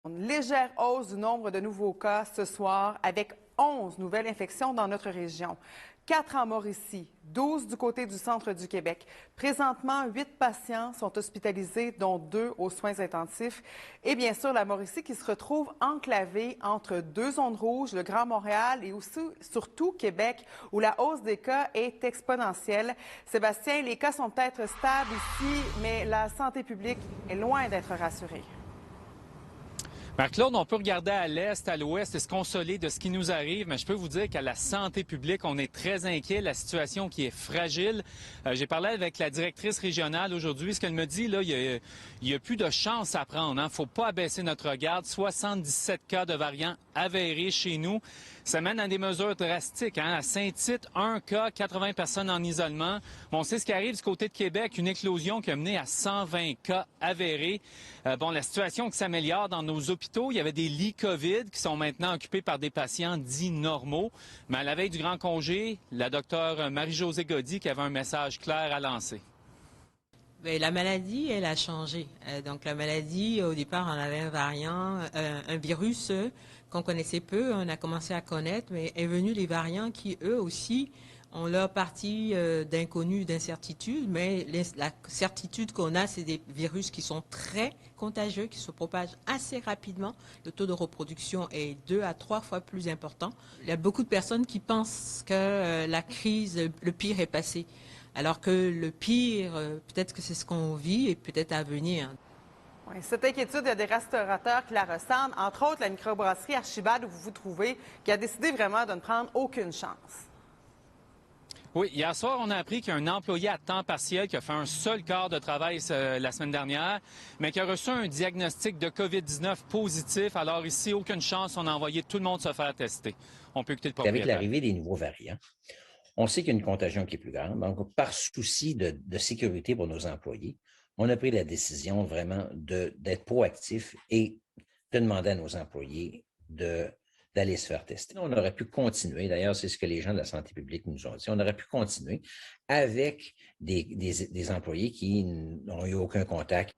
Une légère hausse du nombre de nouveaux cas ce soir avec 11 nouvelles infections dans notre région. 4 en Mauricie, 12 du côté du centre du Québec. Présentement, 8 patients sont hospitalisés, dont 2 aux soins intensifs. Et bien sûr, la Mauricie qui se retrouve enclavée entre deux zones rouges, le Grand Montréal et aussi, surtout Québec, où la hausse des cas est exponentielle. Sébastien, les cas sont peut-être stables ici, mais la santé publique est loin d'être rassurée. Marc-Claude, on peut regarder à l'est, à l'ouest et se consoler de ce qui nous arrive, mais je peux vous dire qu'à la santé publique, on est très inquiet. La situation qui est fragile. J'ai parlé avec la directrice régionale aujourd'hui. Ce qu'elle me dit, là, il y a plus de chance à prendre. Il ne faut pas abaisser notre garde. 77 cas de variants avérés chez nous. Ça mène à des mesures drastiques. À Saint-Tite, 1 cas, 80 personnes en isolement. On sait ce qui arrive du côté de Québec, une éclosion qui a mené à 120 cas avérés. La situation qui s'améliore dans nos hôpitaux. Il y avait des lits COVID qui sont maintenant occupés par des patients dits normaux. Mais à la veille du grand congé, la docteure Marie-Josée Gaudy qui avait un message clair à lancer. Bien, la maladie, elle a changé. Donc la maladie, au départ, on avait un variant, un virus qu'on connaissait peu, on a commencé à connaître, mais est venu les variants qui, eux aussi, ont leur partie d'inconnu, d'incertitude, mais la certitude qu'on a, c'est des virus qui sont très contagieux, qui se propagent assez rapidement. Le taux de reproduction est 2 à 3 fois plus important. Il y a beaucoup de personnes qui pensent que la crise, le pire est passé. Alors que le pire, peut-être que c'est ce qu'on vit et peut-être à venir. Oui, cette inquiétude, il y a des restaurateurs qui la ressentent, entre autres la microbrasserie Archibald où vous vous trouvez, qui a décidé vraiment de ne prendre aucune chance. Oui, hier soir, on a appris qu'il y a un employé à temps partiel qui a fait un seul quart de travail la semaine dernière, mais qui a reçu un diagnostic de COVID-19 positif. Alors ici, aucune chance, on a envoyé tout le monde se faire tester. On peut écouter le propriétaire. Avec l'arrivée des nouveaux variants, on sait qu'il y a une contagion qui est plus grande. Donc, par souci de sécurité pour nos employés, on a pris la décision vraiment d'être proactif et de demander à nos employés d'aller se faire tester. On aurait pu continuer, d'ailleurs, c'est ce que les gens de la santé publique nous ont dit, on aurait pu continuer avec des employés qui n'ont eu aucun contact.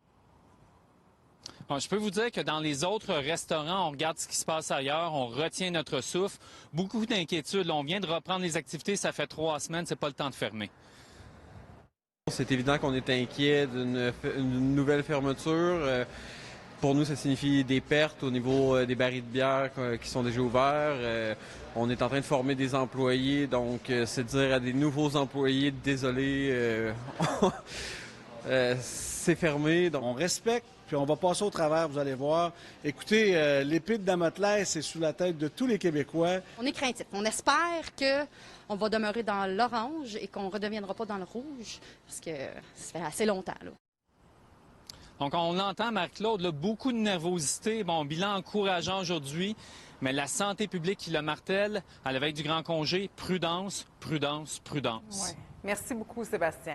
Bon, je peux vous dire que dans les autres restaurants, on regarde ce qui se passe ailleurs, on retient notre souffle. Beaucoup d'inquiétudes. On vient de reprendre les activités, ça fait 3 semaines, c'est pas le temps de fermer. C'est évident qu'on est inquiet d'une nouvelle fermeture. Pour nous, ça signifie des pertes au niveau des barils de bière qui sont déjà ouverts. On est en train de former des employés, donc c'est dire à des nouveaux employés, désolé, c'est fermé. Donc... On respecte, puis on va passer au travers, vous allez voir. Écoutez, l'épée de Damoclès est sous la tête de tous les Québécois. On est craintif. On espère qu'on va demeurer dans l'orange et qu'on ne redeviendra pas dans le rouge, parce que ça fait assez longtemps, là. Donc, on l'entend, Marc-Claude, beaucoup de nervosité. Bon, bilan encourageant aujourd'hui, mais la santé publique qui le martèle à la veille du grand congé, prudence, prudence, prudence. Ouais. Merci beaucoup, Sébastien.